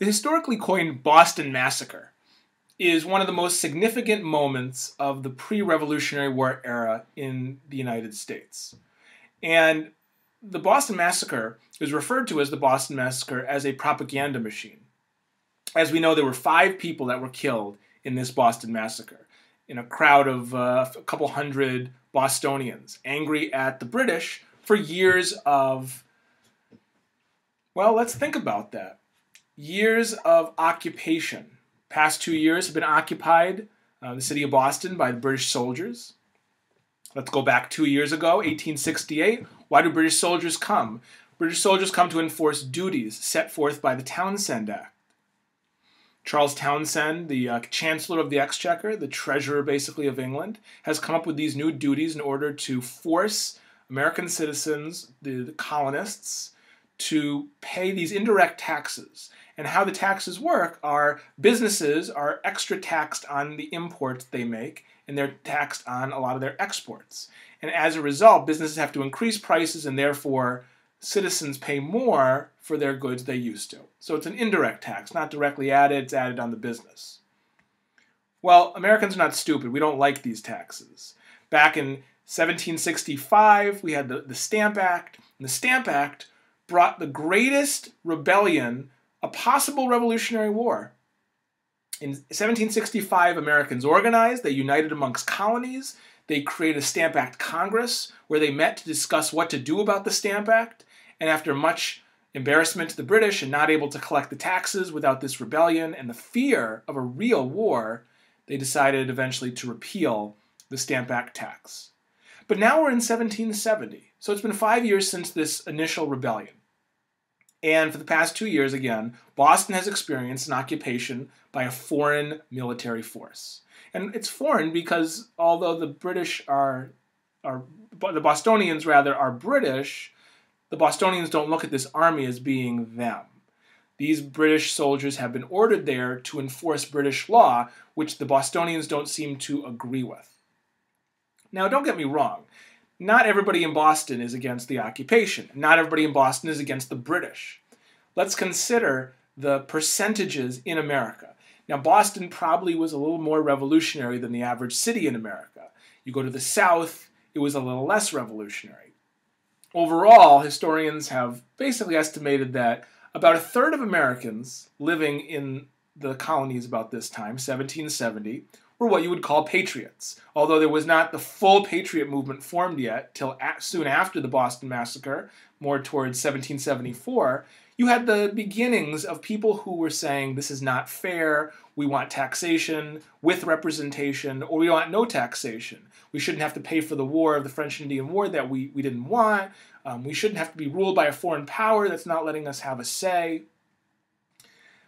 The historically coined Boston Massacre is one of the most significant moments of the pre-Revolutionary War era in the United States. And the Boston Massacre is referred to as the Boston Massacre as a propaganda machine. As we know, there were 5 people that were killed in this Boston Massacre in a crowd of a couple hundred Bostonians, angry at the British for years of, well, let's think about that. Years of occupation. Past 2 years have been occupied, the city of Boston, by the British soldiers. Let's go back 2 years ago, 1868. Why do British soldiers come? British soldiers come to enforce duties set forth by the Townshend Act. Charles Townshend, the Chancellor of the Exchequer, the Treasurer basically of England, has come up with these new duties in order to force American citizens, the colonists, to pay these indirect taxes. And how the taxes work are businesses are extra taxed on the imports they make, and they're taxed on a lot of their exports. And as a result, businesses have to increase prices, and therefore citizens pay more for their goods they used to. So it's an indirect tax, not directly added, it's added on the business. Well, Americans are not stupid. We don't like these taxes. Back in 1765, we had the Stamp Act, and the Stamp Act brought the greatest rebellion, a possible revolutionary war. In 1765, Americans organized, they united amongst colonies, they created a Stamp Act Congress where they met to discuss what to do about the Stamp Act, and after much embarrassment to the British and not able to collect the taxes without this rebellion and the fear of a real war, they decided eventually to repeal the Stamp Act tax. But now we're in 1770, so it's been 5 years since this initial rebellion. And for the past 2 years, again, Boston has experienced an occupation by a foreign military force. And it's foreign because although the Bostonians rather are British, the Bostonians don't look at this army as being them. These British soldiers have been ordered there to enforce British law, which the Bostonians don't seem to agree with. Now, don't get me wrong. Not everybody in Boston is against the occupation. Not everybody in Boston is against the British. Let's consider the percentages in America. Now, Boston probably was a little more revolutionary than the average city in America. You go to the South, it was a little less revolutionary. Overall, historians have basically estimated that about a third of Americans living in the colonies about this time, 1770, were what you would call patriots. Although there was not the full patriot movement formed yet till soon after the Boston Massacre, more towards 1774, you had the beginnings of people who were saying this is not fair, we want taxation with representation, or we want no taxation. We shouldn't have to pay for the war of the French Indian War that we didn't want. We shouldn't have to be ruled by a foreign power that's not letting us have a say.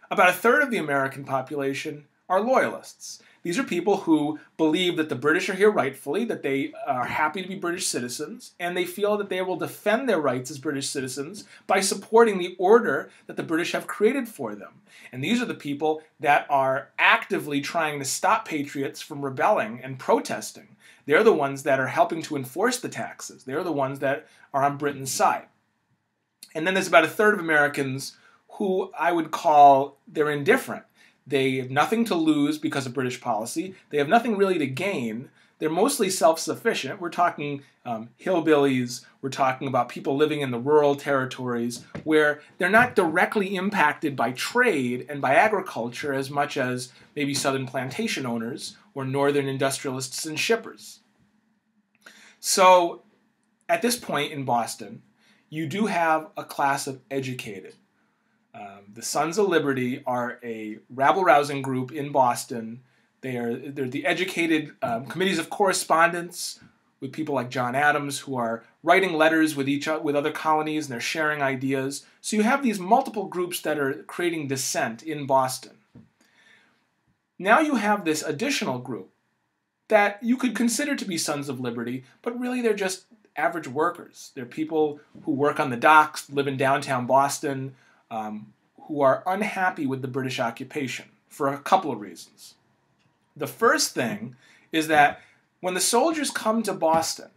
About a third of the American population are loyalists. These are people who believe that the British are here rightfully, that they are happy to be British citizens, and they feel that they will defend their rights as British citizens by supporting the order that the British have created for them. And these are the people that are actively trying to stop patriots from rebelling and protesting. They're the ones that are helping to enforce the taxes. They're the ones that are on Britain's side. And then there's about a third of Americans who I would call they're indifferent. They have nothing to lose because of British policy. They have nothing really to gain. They're mostly self-sufficient. We're talking hillbillies. We're talking about people living in the rural territories where they're not directly impacted by trade and by agriculture as much as maybe southern plantation owners or northern industrialists and shippers. So at this point in Boston, you do have a class of educated. The Sons of Liberty are a rabble-rousing group in Boston. They're the educated committees of correspondence with people like John Adams who are writing letters with other colonies, and they're sharing ideas. So you have these multiple groups that are creating dissent in Boston. Now you have this additional group that you could consider to be Sons of Liberty, but really they're just average workers. They're people who work on the docks, live in downtown Boston, who are unhappy with the British occupation for a couple of reasons. The first thing is that when the soldiers come to Boston,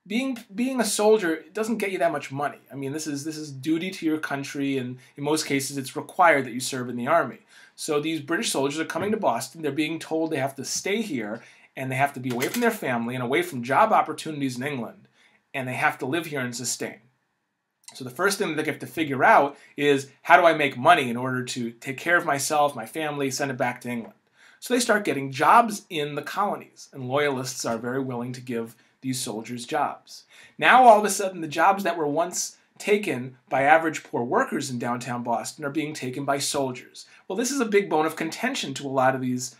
being a soldier doesn't get you that much money. I mean, this is duty to your country, and in most cases, it's required that you serve in the army. So these British soldiers are coming to Boston. They're being told they have to stay here, and they have to be away from their family and away from job opportunities in England, and they have to live here and sustain. So the first thing that they have to figure out is, how do I make money in order to take care of myself, my family, send it back to England? So they start getting jobs in the colonies, and loyalists are very willing to give these soldiers jobs. Now all of a sudden the jobs that were once taken by average poor workers in downtown Boston are being taken by soldiers. Well, this is a big bone of contention to a lot of these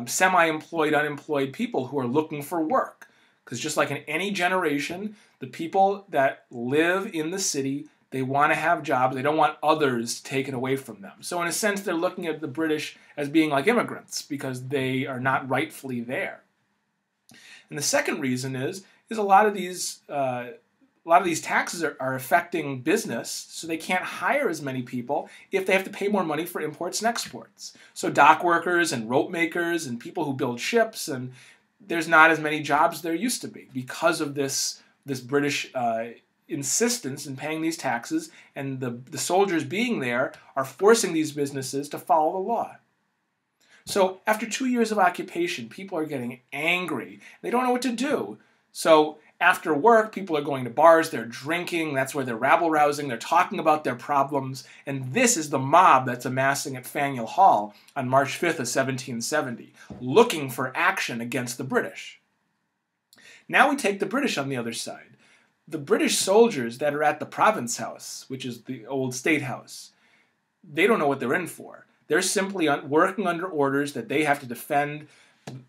semi-employed, unemployed people who are looking for work. Because just like in any generation, the people that live in the city, they want to have jobs. They don't want others taken away from them. So in a sense, they're looking at the British as being like immigrants because they are not rightfully there. And the second reason is a lot of these taxes are affecting business, so they can't hire as many people if they have to pay more money for imports and exports. So dock workers and rope makers and people who build ships, and there's not as many jobs as there used to be because of this British insistence in paying these taxes, and the soldiers being there are forcing these businesses to follow the law. So after 2 years of occupation, people are getting angry. They don't know what to do. So after work, people are going to bars, they're drinking, that's where they're rabble-rousing, they're talking about their problems, and this is the mob that's amassing at Faneuil Hall on March 5th of 1770, looking for action against the British. Now we take the British on the other side. The British soldiers that are at the Province House, which is the old State House, they don't know what they're in for. They're simply working under orders that they have to defend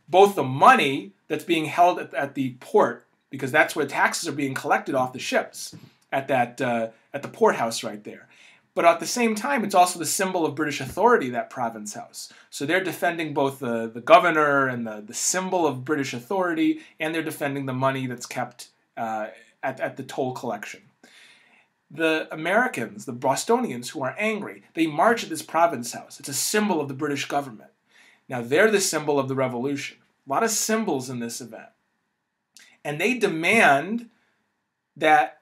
both the money that's being held at the port, because that's where taxes are being collected off the ships at the port house right there. But at the same time, it's also the symbol of British authority, that Province House. So they're defending both the governor and the symbol of British authority, and they're defending the money that's kept at the toll collection. The Americans, the Bostonians, who are angry, they march at this Province House. It's a symbol of the British government. Now, they're the symbol of the revolution. A lot of symbols in this event. And they demand that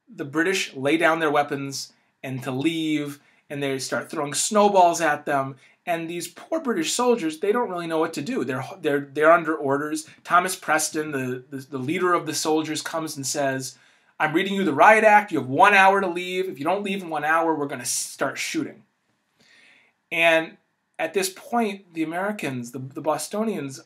the British lay down their weapons and to leave, and they start throwing snowballs at them. And these poor British soldiers, they don't really know what to do. They're under orders. Thomas Preston, the leader of the soldiers, comes and says, "I'm reading you the riot act. You have 1 hour to leave. If you don't leave in 1 hour, we're going to start shooting." And at this point, the Americans, the Bostonians,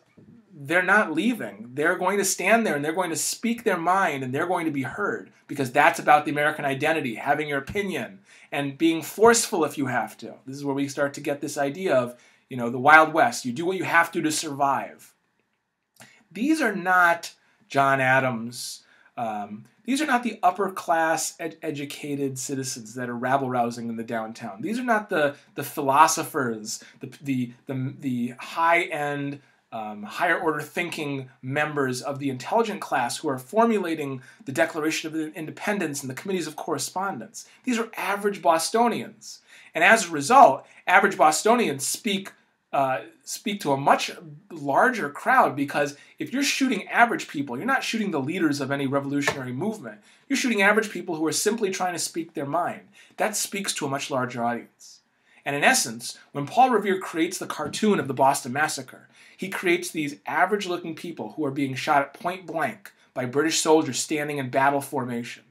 they're not leaving. They're going to stand there and they're going to speak their mind and they're going to be heard, because that's about the American identity, having your opinion and being forceful if you have to. This is where we start to get this idea of, the Wild West. You do what you have to survive. These are not John Adams. These are not the upper class educated citizens that are rabble-rousing in the downtown. These are not the philosophers, the high-end, higher order thinking members of the intelligent class who are formulating the Declaration of Independence and the Committees of Correspondence. These are average Bostonians. And as a result, average Bostonians speak to a much larger crowd, because if you're shooting average people, you're not shooting the leaders of any revolutionary movement. You're shooting average people who are simply trying to speak their mind. That speaks to a much larger audience. And in essence, when Paul Revere creates the cartoon of the Boston Massacre, he creates these average-looking people who are being shot at point blank by British soldiers standing in battle formation.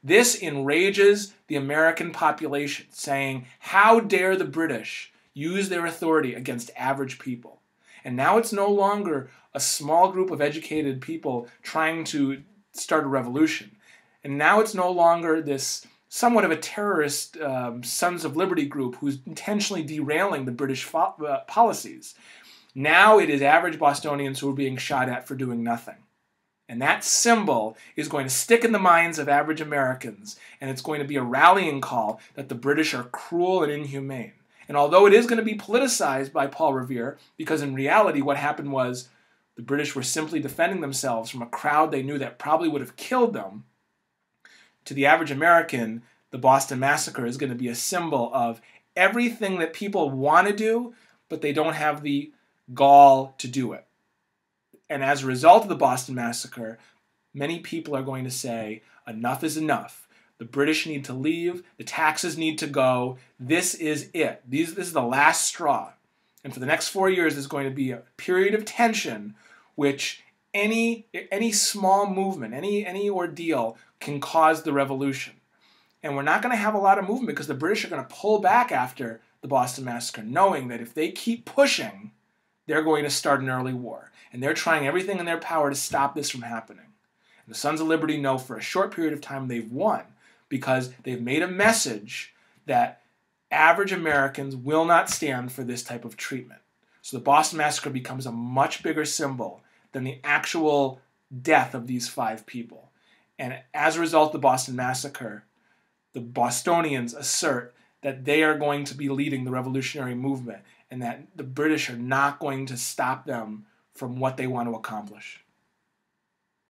This enrages the American population, saying, "How dare the British use their authority against average people?" And now it's no longer a small group of educated people trying to start a revolution. And now it's no longer this somewhat of a terrorist Sons of Liberty group who's intentionally derailing the British policies. Now it is average Bostonians who are being shot at for doing nothing. And that symbol is going to stick in the minds of average Americans, and it's going to be a rallying call that the British are cruel and inhumane. And although it is going to be politicized by Paul Revere, because in reality what happened was the British were simply defending themselves from a crowd they knew that probably would have killed them, to the average American, the Boston Massacre is going to be a symbol of everything that people want to do, but they don't have the gall to do it. And as a result of the Boston Massacre, many people are going to say, enough is enough. The British need to leave. The taxes need to go. This is it. This is the last straw. And for the next 4 years, there's going to be a period of tension, which any small movement, any ordeal can cause the revolution. And we're not going to have a lot of movement because the British are going to pull back after the Boston Massacre, knowing that if they keep pushing, they're going to start an early war. And they're trying everything in their power to stop this from happening. And the Sons of Liberty know for a short period of time they've won because they've made a message that average Americans will not stand for this type of treatment. So the Boston Massacre becomes a much bigger symbol than the actual death of these 5 people. And as a result of the Boston Massacre, the Bostonians assert that they are going to be leading the revolutionary movement and that the British are not going to stop them from what they want to accomplish.